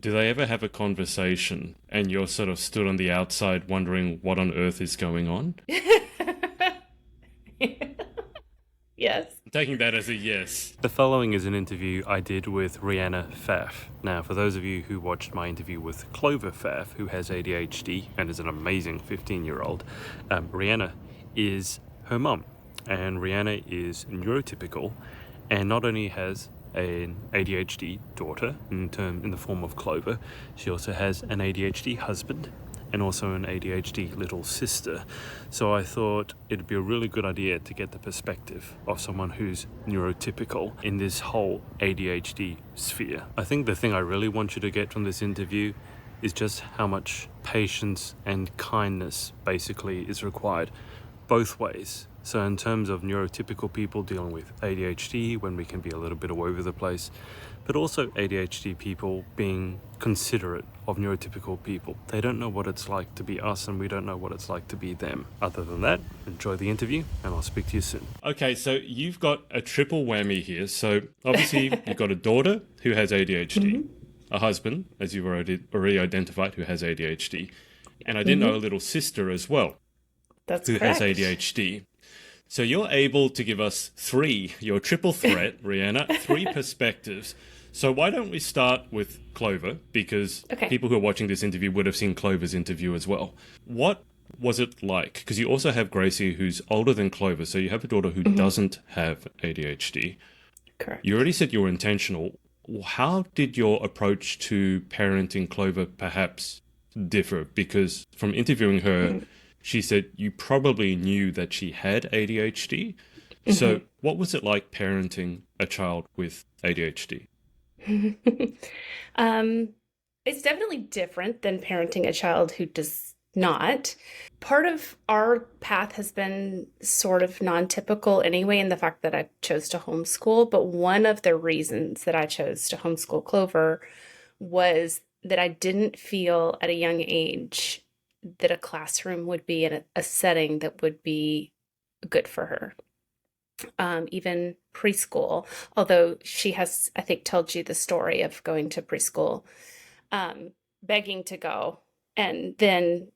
Do they ever have a conversation and you're sort of stood on the outside wondering what on earth is going on? Yes. Taking that as a yes. The following is an interview I did with Rhiana Pfaff. Now, for those of you who watched my interview with Clover Pfaff, who has ADHD and is an amazing 15-year-old, Rhiana is her mum. And Rhiana is neurotypical and not only has an ADHD daughter in the form of Clover, she also has an ADHD husband and also an ADHD little sister. So I thought it'd be a really good idea to get the perspective of someone who's neurotypical in this whole ADHD sphere. I think the thing I really want you to get from this interview is just how much patience and kindness basically is required both ways. So in terms of neurotypical people dealing with ADHD, when we can be a little bit all over the place, but also ADHD people being considerate of neurotypical people. They don't know what it's like to be us, and we don't know what it's like to be them. Other than that, enjoy the interview, and I'll speak to you soon. Okay, so you've got a triple whammy here. So obviously you've got a daughter who has ADHD, a husband, as you've already identified, who has ADHD, and I didn't know a little sister as well, That's who correct. has ADHD. So you're able to give us your triple threat, Rhianna, three perspectives. So why don't we start with Clover? Because Okay. people who are watching this interview would have seen Clover's interview as well. What was it like? Because you also have Gracie, who's older than Clover. So you have a daughter who doesn't have ADHD. Correct. You already said you were intentional. How did your approach to parenting Clover perhaps differ? Because from interviewing her, she said you probably knew that she had ADHD. So what was it like parenting a child with ADHD? Um, it's definitely different than parenting a child who does not. Part of our path has been sort of non-typical anyway, in the fact that I chose to homeschool. But one of the reasons that I chose to homeschool Clover was that I didn't feel at a young age that a classroom would be in a setting that would be good for her. Even preschool, although she has, I think, told you the story of going to preschool, begging to go, and then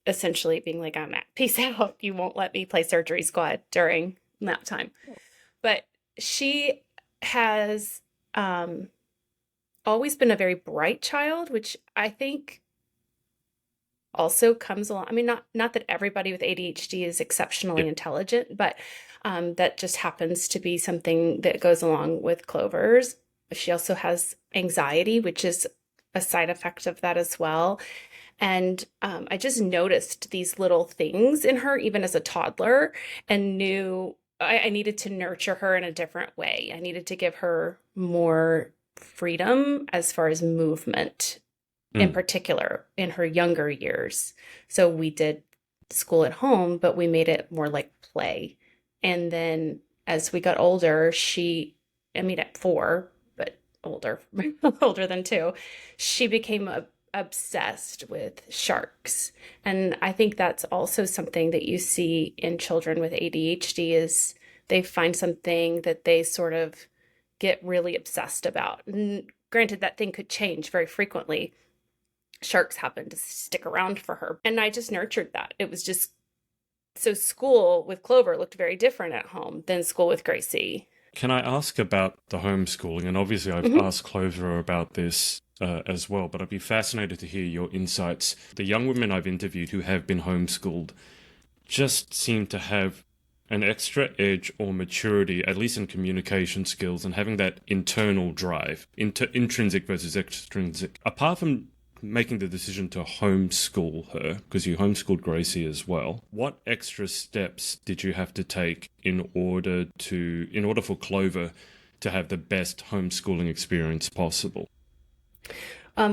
essentially being like, I'm at, peace out. You won't let me play surgery squad during nap time. But she has always been a very bright child, which I think also comes along. I mean, not that everybody with ADHD is exceptionally Yeah. intelligent, but that just happens to be something that goes along with Clover's. She also has anxiety, which is a side effect of that as well. And I just noticed these little things in her, even as a toddler, and knew I needed to nurture her in a different way. I needed to give her more freedom as far as movement, in particular, in her younger years. So we did school at home, but we made it more like play. And then as we got older, at 4, but older, older than 2, she became obsessed with sharks. And I think that's also something that you see in children with ADHD is they find something that they sort of get really obsessed about. And granted, that thing could change very frequently. Sharks happened to stick around for her. And I just nurtured that. It was just so school with Clover looked very different at home than school with Gracie. Can I ask about the homeschooling? And obviously I've asked Clover about this as well, but I'd be fascinated to hear your insights. The young women I've interviewed who have been homeschooled just seem to have an extra edge or maturity, at least in communication skills and having that internal drive, intrinsic versus extrinsic. Apart from making the decision to homeschool her, because you homeschooled Gracie as well, what extra steps did you have to take in order for Clover to have the best homeschooling experience possible?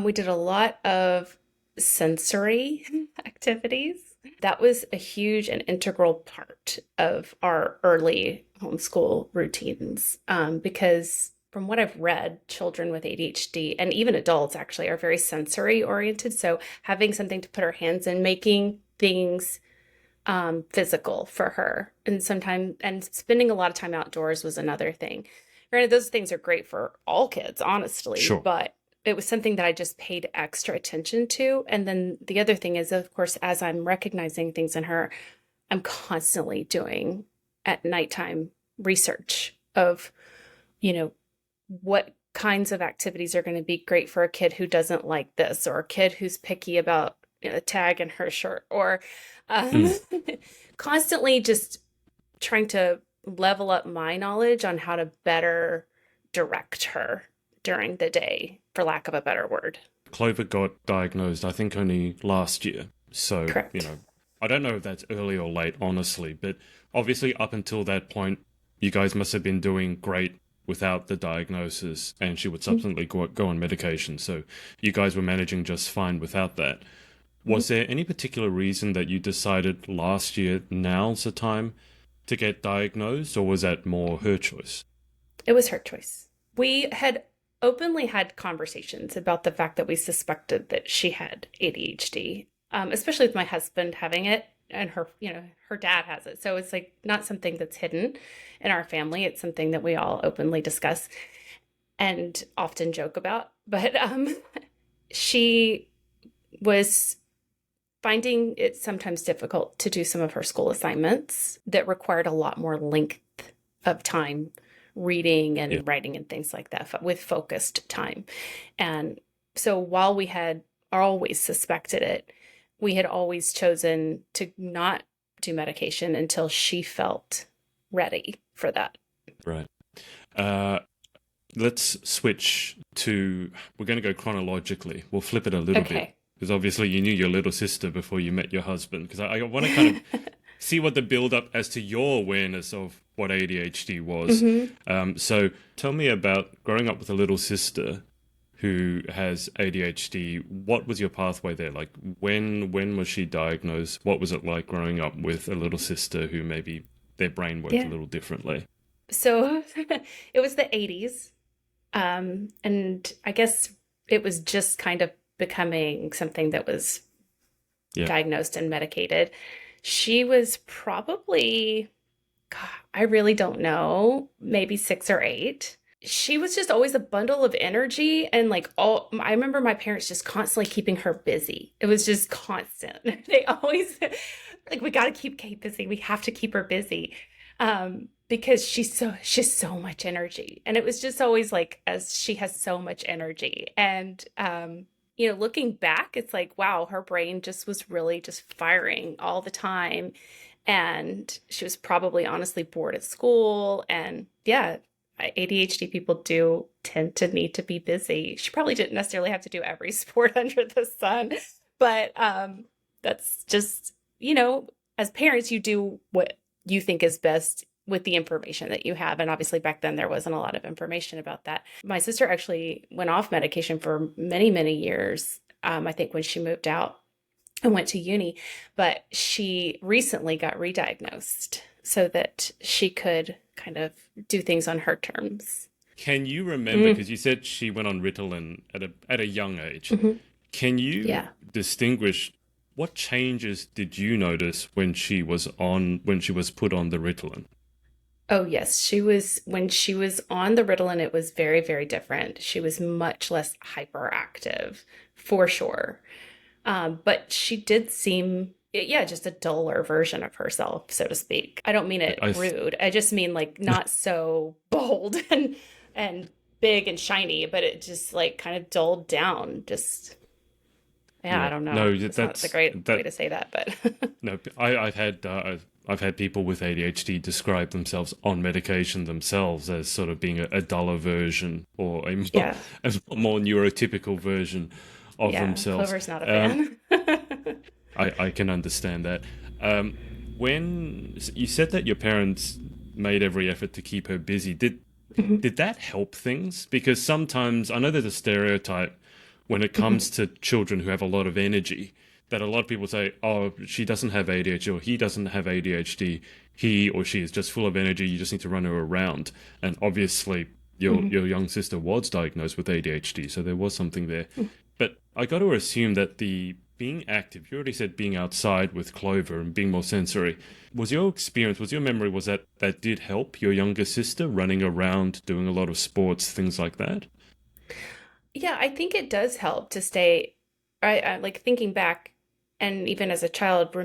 We did a lot of sensory activities. That was a huge and integral part of our early homeschool routines, because from what I've read, children with ADHD and even adults actually are very sensory oriented. So having something to put her hands in, making things physical for her, and sometimes and spending a lot of time outdoors was another thing. Granted, those things are great for all kids, honestly, Sure. but it was something that I just paid extra attention to. And then the other thing is, of course, as I'm recognizing things in her, I'm constantly doing at nighttime research of, you know, what kinds of activities are going to be great for a kid who doesn't like this, or a kid who's picky about a tag in her shirt, or um, Mm. constantly just trying to level up my knowledge on how to better direct her during the day, for lack of a better word. Clover got diagnosed, I think, only last year. So, Correct. I don't know if that's early or late, honestly, but obviously up until that point, you guys must have been doing great without the diagnosis, and she would subsequently go on medication. So you guys were managing just fine without that. Mhm. Was there any particular reason that you decided last year now's the time to get diagnosed, or was that more her choice? It was her choice. We had openly had conversations about the fact that we suspected that she had ADHD, especially with my husband having it, and her, her dad has it. So it's like not something that's hidden in our family. It's something that we all openly discuss and often joke about. But she was finding it sometimes difficult to do some of her school assignments that required a lot more length of time reading Yeah. and writing and things like that with focused time. And so while we had always suspected it, we had always chosen to not do medication until she felt ready for that. Right. Uh, let's switch to, we're going to go chronologically. We'll flip it a little bit Okay. because obviously you knew your little sister before you met your husband. Because I want to kind of see what the build up as to your awareness of what ADHD was. So tell me about growing up with a little sister who has ADHD. What was your pathway there? Like when was she diagnosed? What was it like growing up with a little sister who maybe their brain worked a Yeah. little differently? So it was the 80s. And I guess it was just kind of becoming something that was Yeah. diagnosed and medicated. She was probably, God, I really don't know, maybe 6 or 8. She was just always a bundle of energy, and like I remember my parents just constantly keeping her busy. It was just constant. They always like, we got to keep Kate busy. We have to keep her busy. Because she's so much energy. And it was just always like, as she has so much energy. And looking back, it's like, wow, her brain just was really just firing all the time. And she was probably honestly bored at school. And yeah, ADHD people do tend to need to be busy. She probably didn't necessarily have to do every sport under the sun, but that's just, as parents, you do what you think is best with the information that you have. And obviously back then there wasn't a lot of information about that. My sister actually went off medication for many, many years. I think when she moved out and went to uni, but she recently got re-diagnosed so that she could kind of do things on her terms. Can you remember, because you said she went on Ritalin at a young age, Mm-hmm. can you Yeah. distinguish what changes did you notice when she was put on the Ritalin? Oh, yes. When she was on the Ritalin, it was very, very different. She was much less hyperactive, for sure. But she did seem, yeah, just a duller version of herself, so to speak. I don't mean it I rude. I just mean like not so bold and big and shiny, but it just like kind of dulled down. Just, yeah, I Yeah, don't know. no, It's not the great way that to say that, but no. I've had people with ADHD describe themselves on medication themselves as sort of being a duller version or yeah, a more neurotypical version of yeah. themselves. Clover's not a Um, fan. I can understand that. Um, when you said that your parents made every effort to keep her busy, did that help things? Because sometimes I know there's a stereotype when it comes to children who have a lot of energy that a lot of people say, "Oh, she doesn't have ADHD or he doesn't have ADHD. He or she is just full of energy. You just need to run her around." And obviously, your young sister was diagnosed with ADHD, so there was something there. But I got to assume that the being active, you already said being outside with Clover and being more sensory. Was your experience, was your memory, was that did help your younger sister running around, doing a lot of sports, things like that? Yeah, I think it does help to stay, I like thinking back, and even as a child,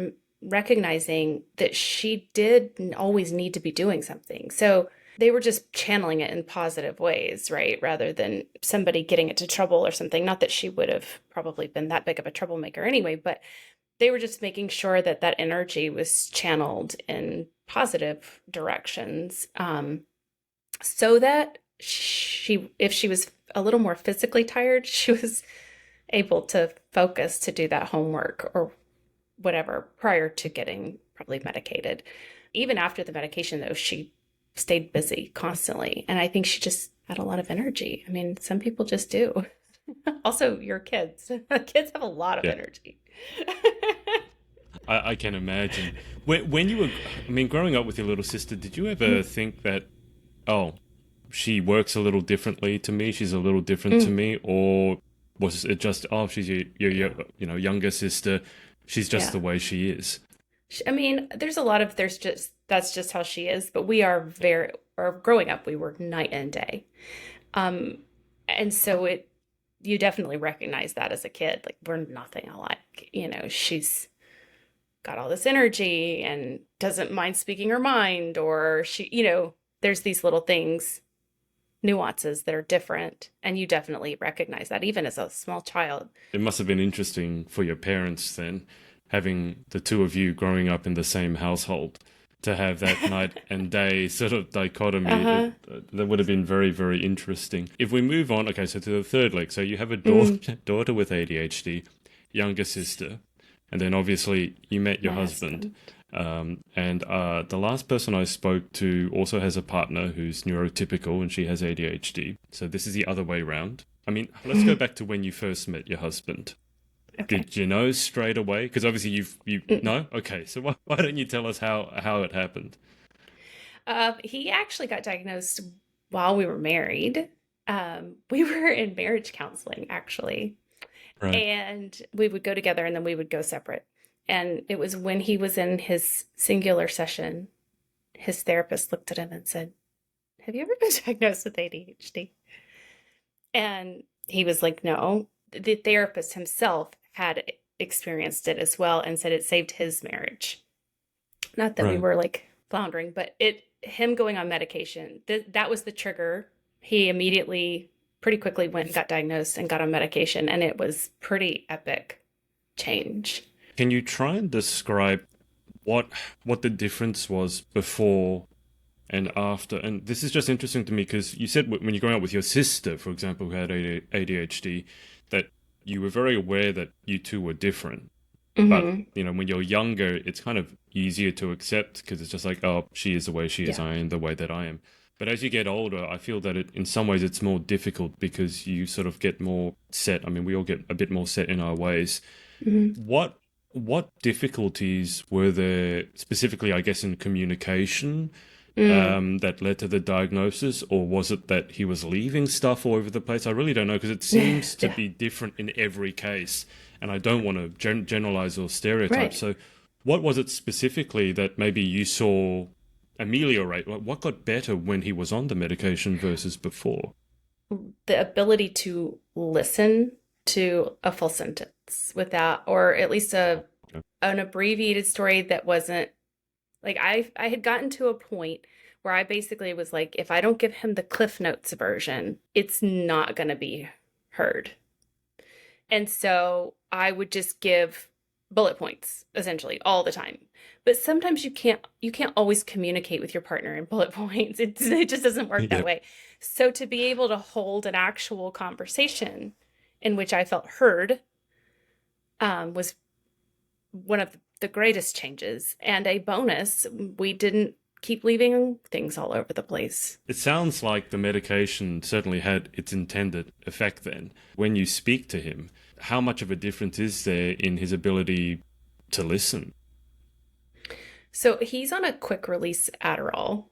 recognizing that she did always need to be doing something. So they were just channeling it in positive ways, right? Rather than somebody getting into trouble or something. Not that she would have probably been that big of a troublemaker anyway, but they were just making sure that that energy was channeled in positive directions, so that if she was a little more physically tired, she was able to focus to do that homework or whatever prior to getting probably medicated. Even after the medication, though, she stayed busy constantly. And I think she just had a lot of energy. I mean, some people just do. Also, your kids. Kids have a lot of Yeah, energy. I can imagine. When you were, I mean, growing up with your little sister, did you ever think that, oh, she works a little differently to me, she's a little different to Mm, me, or was it just, oh, she's your younger sister, she's just yeah. the way she is? I mean, there's a lot of there's just that's just how she is, but we are very or growing up we were night and day. Um and so it you definitely recognize that as a kid, like we're nothing alike. She's got all this energy and doesn't mind speaking her mind, or there's these little things, nuances that are different, and you definitely recognize that even as a small child. It must have been interesting for your parents then, having the two of you growing up in the same household, to have that night and day sort of dichotomy. Uh-huh. That would have been very, very interesting. If we move on, okay, so to the third leg, so you have a Mm, daughter with ADHD, younger sister, and then obviously you met your my husband. husband. And the last person I spoke to also has a partner who's neurotypical and she has ADHD. So this is the other way round. I mean, let's go back to when you first met your husband. Okay. Did you know straight away? Because obviously you Mm. know. Okay, so why don't you tell us how it happened? He actually got diagnosed while we were married. We were in marriage counseling, actually, Right. and we would go together and then we would go separate. And it was when he was in his singular session, his therapist looked at him and said, "Have you ever been diagnosed with ADHD?" And he was like, "No." The therapist himself had experienced it as well and said it saved his marriage. Not that we Right. were like floundering, but him going on medication, that was the trigger. He immediately, pretty quickly went and got diagnosed and got on medication, and it was pretty epic change. Can you try and describe what what the difference was before and after? And this is just interesting to me because you said when you're growing up with your sister, for example, who had ADHD, that you were very aware that you two were different. But Hmm. when you're younger, it's kind of easier to accept because it's just like, oh, she is the way she is, Yeah. I am the way that I am. But as you get older, I feel that in some ways it's more difficult because you sort of get more set. I mean, we all get a bit more set in our ways. Hmm. What what difficulties were there specifically, I guess, in communication Mm. that led to the diagnosis, or was it that he was leaving stuff all over the place? I really don't know because it seems to Yeah. be different in every case, and I don't want to generalize or stereotype. Right. So, what was it specifically that maybe you saw ameliorate? What got better when he was on the medication versus before? The ability to listen to a full sentence without, or at least an abbreviated story that wasn't like I had gotten to a point where I basically was like, if I don't give him the Cliff Notes version, it's not going to be heard. And so I would just give bullet points essentially all the time. But sometimes you can't always communicate with your partner in bullet points. It just doesn't work that Yeah. way. So to be able to hold an actual conversation in which I felt heard, was one of the greatest changes, and a bonus. We didn't keep leaving things all over the place. It sounds like the medication certainly had its intended effect then. When you speak to him, how much of a difference is there in his ability to listen? So he's on a quick release Adderall.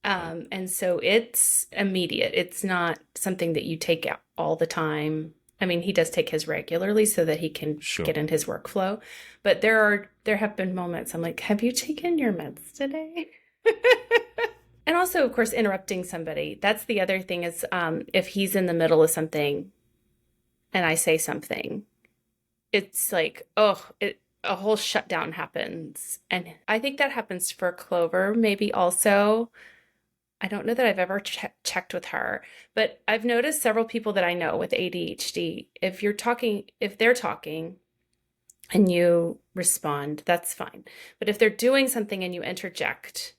Right. And so it's immediate. It's not something that you take out all the time. I mean, he does take his regularly so that he can get Sure. in his workflow. But there have been moments I'm like, have you taken your meds today? And also, of course, interrupting somebody. That's the other thing is if he's in the middle of something and I say something, it's like, a whole shutdown happens. And I think that happens for Clover, maybe also. I don't know that I've ever checked with her, but I've noticed several people that I know with ADHD. If they're talking and you respond, that's fine. But if they're doing something and you interject,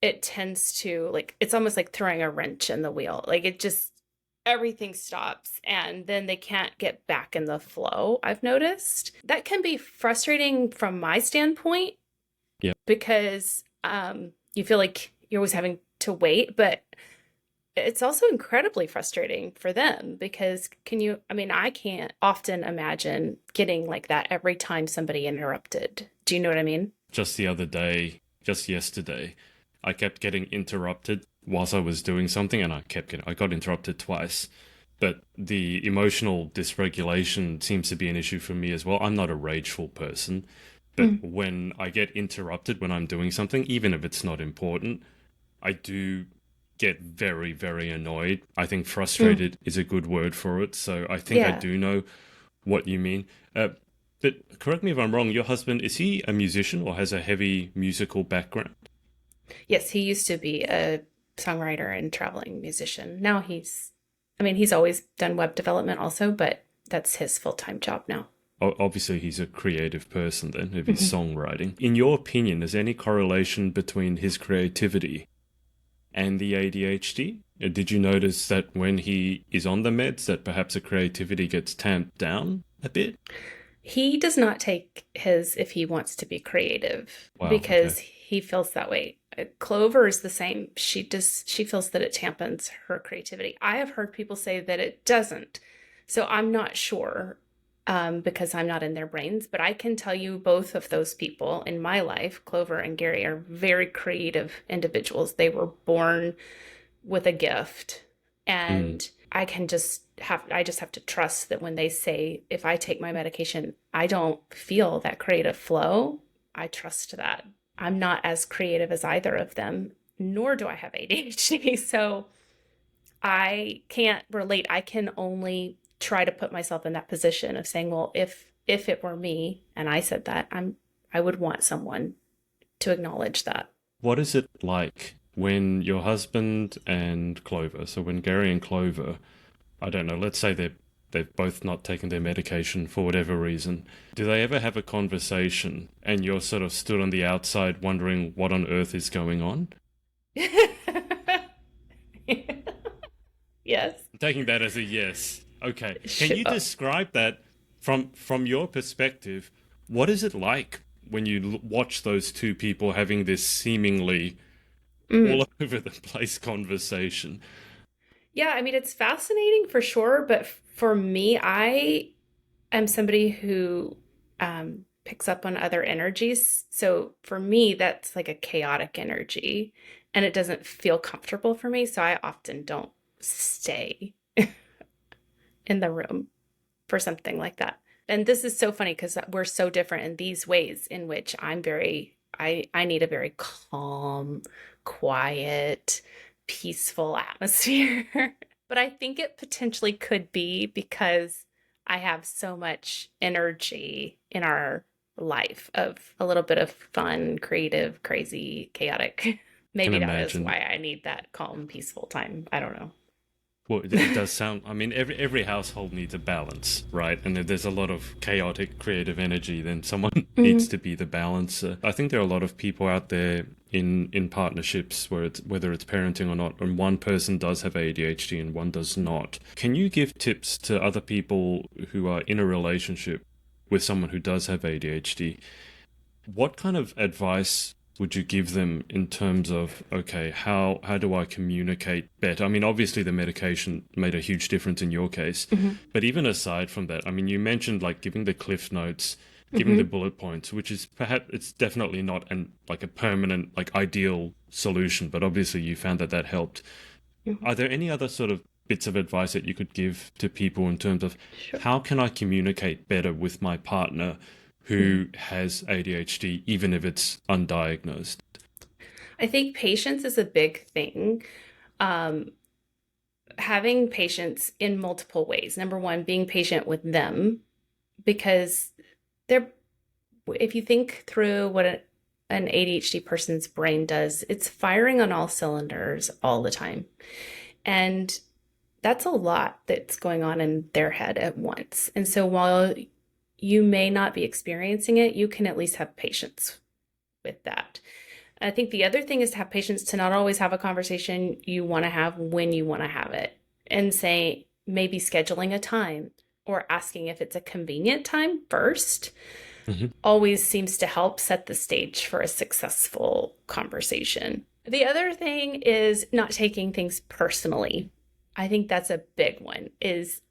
it tends to like, it's almost like throwing a wrench in the wheel. Like it just, everything stops and then they can't get back in the flow. I've noticed that can be frustrating from my standpoint Yeah. because you feel like you're always having to wait, but it's also incredibly frustrating for them because I can't often imagine getting like that every time somebody interrupted. Do you know what I mean? Just the other day, just yesterday, I kept getting interrupted whilst I was doing something, and I got interrupted twice. But the emotional dysregulation seems to be an issue for me as well. I'm not a rageful person, but Mm. when I get interrupted when I'm doing something, even if it's not important, I do get very, very annoyed. I think Mm. frustrated is a good word for it. So I think I Yeah. do know what you mean. But correct me if I'm wrong, your husband, is he a musician or has a heavy musical background? Yes, he used to be a songwriter and traveling musician. Now he's always done web development also, but that's his full-time job now. Obviously, he's a creative person then, if he's Mhm. songwriting. In your opinion, is there any correlation between his creativity and the ADHD? Did you notice that when he is on the meds, that perhaps the creativity gets tamped down a bit? He does not take his if he wants to be creative Wow, okay. because he feels that way. Clover is the same. She feels that it tampons her creativity. I have heard people say that it doesn't. So I'm not sure because I'm not in their brains, but I can tell you both of those people in my life, Clover and Gary, are very creative individuals. They were born with a gift Mm. and I just have to trust that when they say if I take my medication I don't feel that creative flow. I trust that. I'm not as creative as either of them, nor do I have ADHD. So I can't relate. I can only try to put myself in that position of saying, well, if it were me and I said that, I would want someone to acknowledge that. What is it like when your husband and Clover, so when Gary and Clover, I don't know, let's say they've both not taken their medication for whatever reason. Do they ever have a conversation and you're sort of stood on the outside wondering what on earth is going on? Yes. I'm taking that as a yes. Okay. Can you Sure. describe that from your perspective? What is it like when you watch those two people having this seemingly Mm. all over the place conversation? Yeah, I mean, it's fascinating for sure, but for me, I am somebody who picks up on other energies. So for me, that's like a chaotic energy, and it doesn't feel comfortable for me. So I often don't stay in the room for something like that. And this is so funny because we're so different in these ways in which I need a very calm, quiet, peaceful atmosphere. But I think it potentially could be because I have so much energy in our life of a little bit of fun, creative, crazy, chaotic. Can Maybe that is imagine. why I need that calm, peaceful time. I don't know. Well, it does sound. I mean, every household needs a balance, right? And if there's a lot of chaotic, creative energy, then someone needs Mhm. to be the balancer. I think there are a lot of people out there in partnerships where it's whether it's parenting or not, and one person does have ADHD and one does not. Can you give tips to other people who are in a relationship with someone who does have ADHD? What kind of advice would you give them in terms of, okay, how do I communicate better? I mean, obviously the medication made a huge difference in your case, Mhm. but even aside from that, I mean, you mentioned like giving the cliff notes, giving the Mhm. bullet points, which is perhaps it's definitely not an like a permanent like ideal solution, but obviously you found that that helped. Mhm. Are there any other sort of bits of advice that you could give to people in terms of Sure. how can I communicate better with my partner Mhm. who has ADHD, even if it's undiagnosed? I think patience is a big thing. Um, Having patience in multiple ways. Number one, being patient with them because they're, if you think through what an ADHD person's brain does, it's firing on all cylinders all the time. And that's a lot that's going on in their head at once. And so while you may not be experiencing it, you can at least have patience with that. I think the other thing is to have patience to not always have a conversation you want to have when you want to have it, and say maybe scheduling a time or asking if it's a convenient time first Hmm. always seems to help set the stage for a successful conversation. The other thing is not taking things personally. I think that's a big one. Is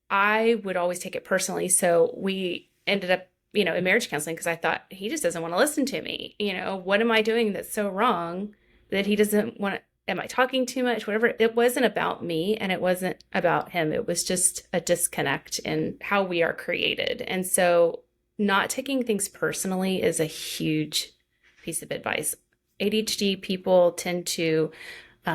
I would always take it personally. So we ended up, in marriage counseling because I thought he just doesn't want to listen to me. What am I doing that's so wrong that he doesn't want to? Am I talking too much? Whatever. It wasn't about me and it wasn't about him. It was just a disconnect in how we are created. And so not taking things personally is a huge piece of advice. ADHD people tend to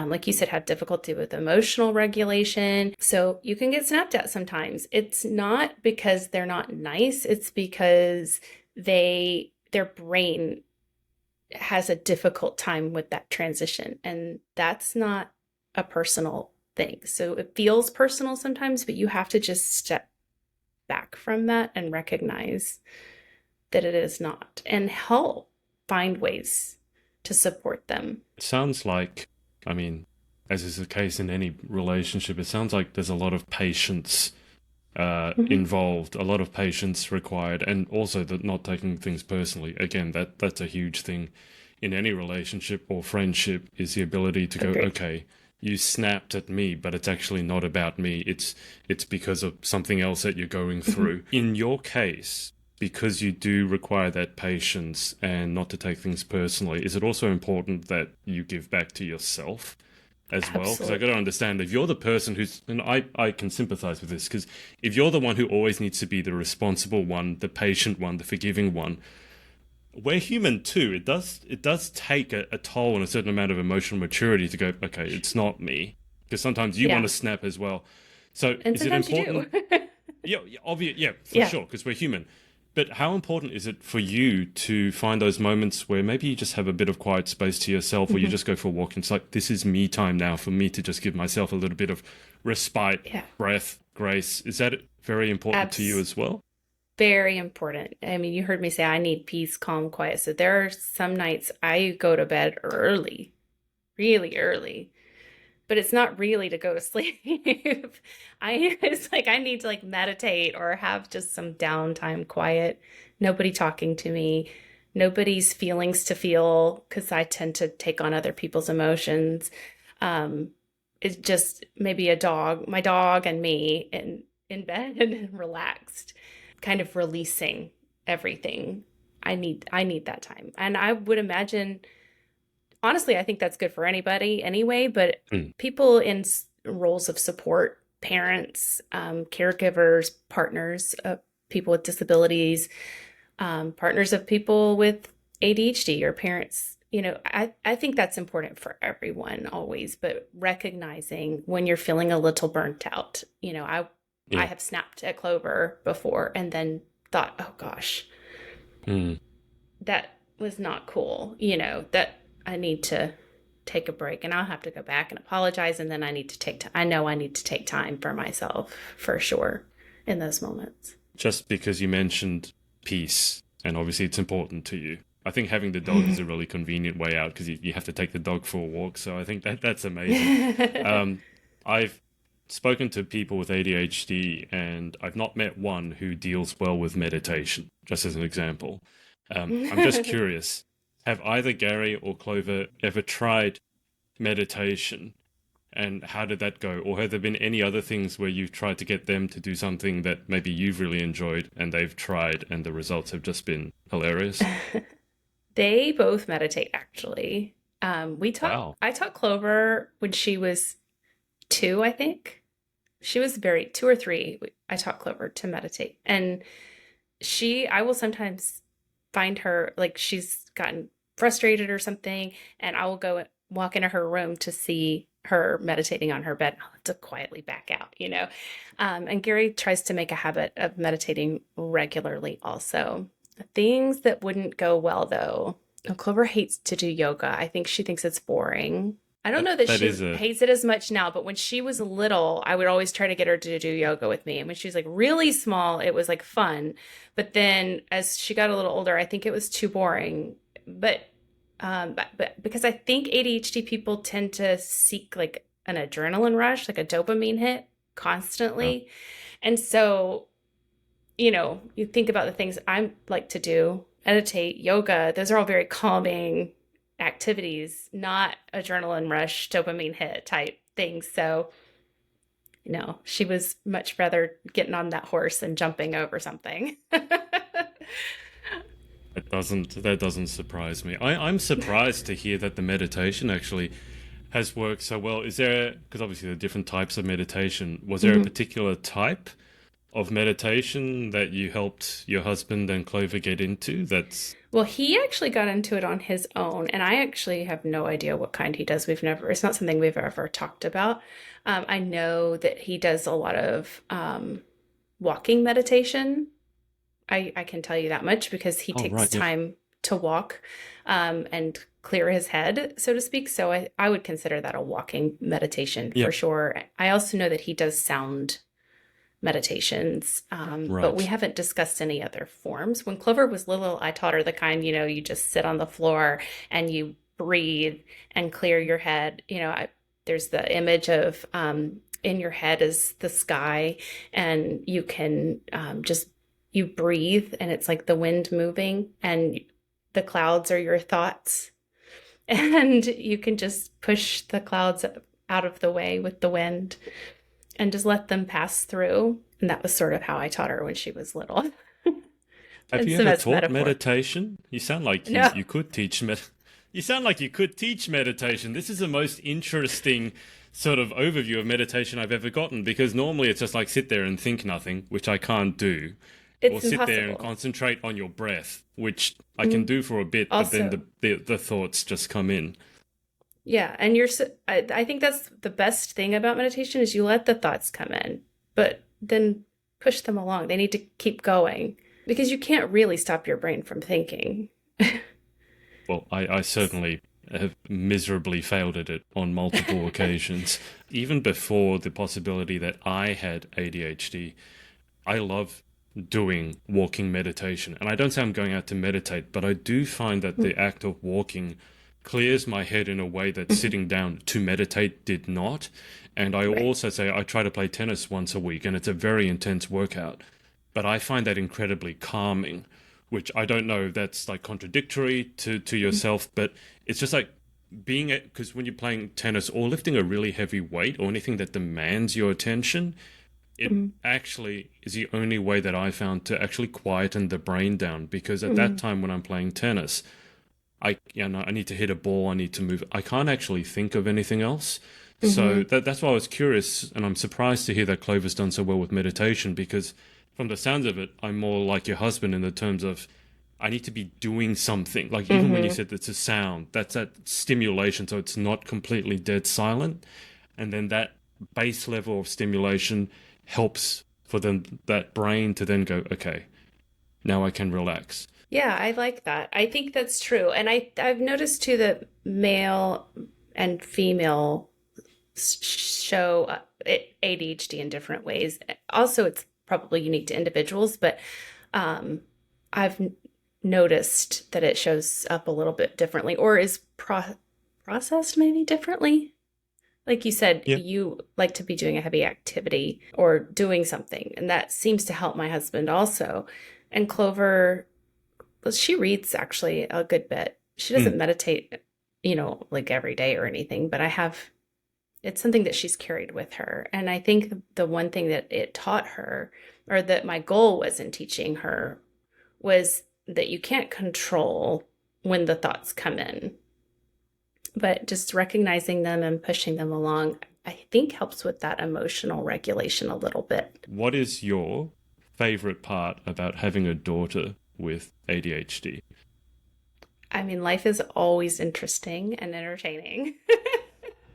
like you said, have difficulty with emotional regulation. So you can get snapped at sometimes. It's not because they're not nice, it's because their brain has a difficult time with that transition. And that's not a personal thing. So it feels personal sometimes, but you have to just step back from that and recognize that it is not and help find ways to support them. It sounds like, I mean, as is the case in any relationship, it sounds like there's a lot of patience Mhm. involved, a lot of patience required, and also that not taking things personally. Again, that's a huge thing in any relationship or friendship is the ability to go, Agreed. okay, you snapped at me, but it's actually not about me. It's because of something else that you're going Mhm. through. In your case, because you do require that patience and not to take things personally, is it also important that you give back to yourself as well? Because I got to Absolutely. understand if you're the person who's, and I can sympathize with this, because if you're the one who always needs to be the responsible one, the patient one, the forgiving one, we're human too. It does take a toll and a certain amount of emotional maturity to go, okay, it's not me, because sometimes you want Yeah. to snap as well. So And is it sometimes you important? do. Yeah, yeah, obvious, yeah, for Yeah. sure, because we're human. But how important is it for you to find those moments where maybe you just have a bit of quiet space to yourself, or you Mhm. just go for a walk? And it's like, this is me time now for me to just give myself a little bit of respite, Yeah. breath, grace. Is that very important to you Abs as well? Very important. I mean, you heard me say I need peace, calm, quiet. So there are some nights I go to bed early, really early, but it's not really to go to sleep. It's like I need to like meditate or have just some downtime, quiet, nobody talking to me, nobody's feelings to feel because I tend to take on other people's emotions. Um, it's just maybe my dog and me in bed and relaxed, kind of releasing everything. I need that time. And I would imagine honestly, I think that's good for anybody anyway, but Mm, people in roles of support, parents, caregivers, partners, people with disabilities, partners of people with ADHD or parents, I think that's important for everyone always, but recognizing when you're feeling a little burnt out. I yeah. have snapped at Clover before and then thought, oh gosh, Mm. that was not cool, that I need to take a break and I'll have to go back and apologize. And then I know I need to take time for myself for sure in those moments. Just because you mentioned peace, and obviously it's important to you. I think having the dog is a really convenient way out because you have to take the dog for a walk. So I think that's amazing. I've spoken to people with ADHD, and I've not met one who deals well with meditation, just as an example. I'm just curious, have either Gary or Clover ever tried meditation? And how did that go? Or have there been any other things where you've tried to get them to do something that maybe you've really enjoyed and they've tried and the results have just been hilarious? They both meditate actually. Wow. I taught Clover when she was 2, I think. She was very 2 or 3. I taught Clover to meditate. And I will sometimes find her like she's gotten frustrated or something, and I will go walk into her room to see her meditating on her bed. I'll have to quietly back out, you know. And Gary tries to make a habit of meditating regularly also. Things that wouldn't go well though. Clover hates to do yoga. I think she thinks it's boring. I don't know that That she is a hates it as much now, but when she was little, I would always try to get her to do yoga with me. And when she was like really small, it was like fun. But then as she got a little older, I think it was too boring. But because I think ADHD people tend to seek like an adrenaline rush, like a dopamine hit oh, constantly. And so, you know, you think about the things I like to do, meditate, yoga, those are all very calming activities, not adrenaline rush, dopamine hit type things. So, you know, she was much rather getting on that horse and jumping over something. that doesn't surprise me. I'm surprised to hear that the meditation actually has worked so well. Is there, because obviously there are different types of meditation, was there a Mhm. particular type of meditation that you helped your husband and Clover get into? That's Well, he actually got into it on his own, and I actually have no idea what kind he does. It's not something we've ever talked about. I know that he does a lot of walking meditation. I can tell you that much because he oh takes right, yep, time to walk and clear his head, so to speak. So I would consider that a walking meditation for yep, sure. I also know that he does sound meditations, but we right, haven't discussed any other forms. When Clover was little, I taught her the kind, you know, you just sit on the floor and you breathe and clear your head. You know, there's the image of in your head is the sky, and you can just you breathe, and it's like the wind moving, and the clouds are your thoughts, and you can just push the clouds out of the way with the wind and just let them pass through. And that was sort of how I taught her when she was little. have And you so ever that's taught metaphor. meditation? You sound like you No, you could teach you sound like you could teach meditation. This is the most interesting sort of overview of meditation I've ever gotten, because normally it's just like sit there and think nothing, which I can't do, or it's sit there and impossible. concentrate on your breath, which I can Mhm. do for a bit, but then Also, the thoughts just come in. yeah, and I think that's the best thing about meditation is you let the thoughts come in, but then push them along. They need to keep going because you can't really stop your brain from thinking. Well, I certainly have miserably failed at it on multiple occasions. Even before the possibility that I had ADHD, I love doing walking meditation. And I don't say I'm going out to meditate, but I do find that the act of walking clears my head in a way that sitting down to meditate did not. And I Right. also say I try to play tennis once a week, and it's a very intense workout. But I find that incredibly calming, which I don't know if that's like contradictory to yourself, but it's just like being it, because when you're playing tennis or lifting a really heavy weight or anything that demands your attention, it Mhm. actually is the only way that I found to actually quieten the brain down. Because at that Mhm. time when I'm playing tennis, I need to hit a ball, I need to move. I can't actually think of anything else. So Mhm. that's why I was curious, and I'm surprised to hear that Clover's done so well with meditation. Because from the sounds of it, I'm more like your husband in the terms of I need to be doing something. Like even when you Mhm. said it's a sound, that's that stimulation, so it's not completely dead silent, and then that base level of stimulation helps for them that brain to then go, okay, now I can relax. Yeah, I like that. I think that's true. And I've noticed too that male and female show ADHD in different ways. Also, it's probably unique to individuals, but um, I've noticed that it shows up a little bit differently or is processed maybe differently. Like you said, Yeah. you like to be doing a heavy activity or doing something, and that seems to help my husband also. And Clover, well, she reads actually a good bit. She doesn't Mm. meditate, you know, like every day or anything, but it's something that she's carried with her. And I think the one thing that it taught her, or that my goal was in teaching her, was that you can't control when the thoughts come in, but just recognizing them and pushing them along, I think helps with that emotional regulation a little bit. What is your favorite part about having a daughter with ADHD? I mean, life is always interesting and entertaining.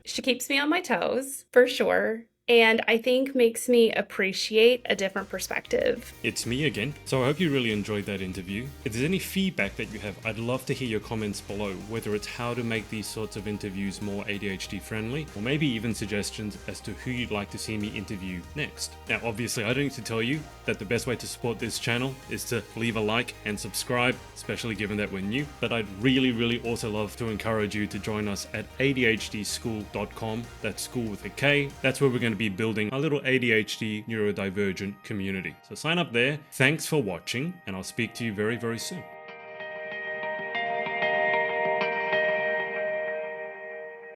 She keeps me on my toes, for sure. And I think makes me appreciate a different perspective. It's me again. So I hope you really enjoyed that interview. If there's any feedback that you have, I'd love to hear your comments below, whether it's how to make these sorts of interviews more ADHD friendly, or maybe even suggestions as to who you'd like to see me interview next. Now, obviously, I don't need to tell you that the best way to support this channel is to leave a like and subscribe, especially given that we're new. But I'd really also love to encourage you to join us at adhdschool.com. That's school with a K. That's where we're going to be building a little ADHD neurodivergent community. So sign up there. Thanks for watching, and I'll speak to you very soon.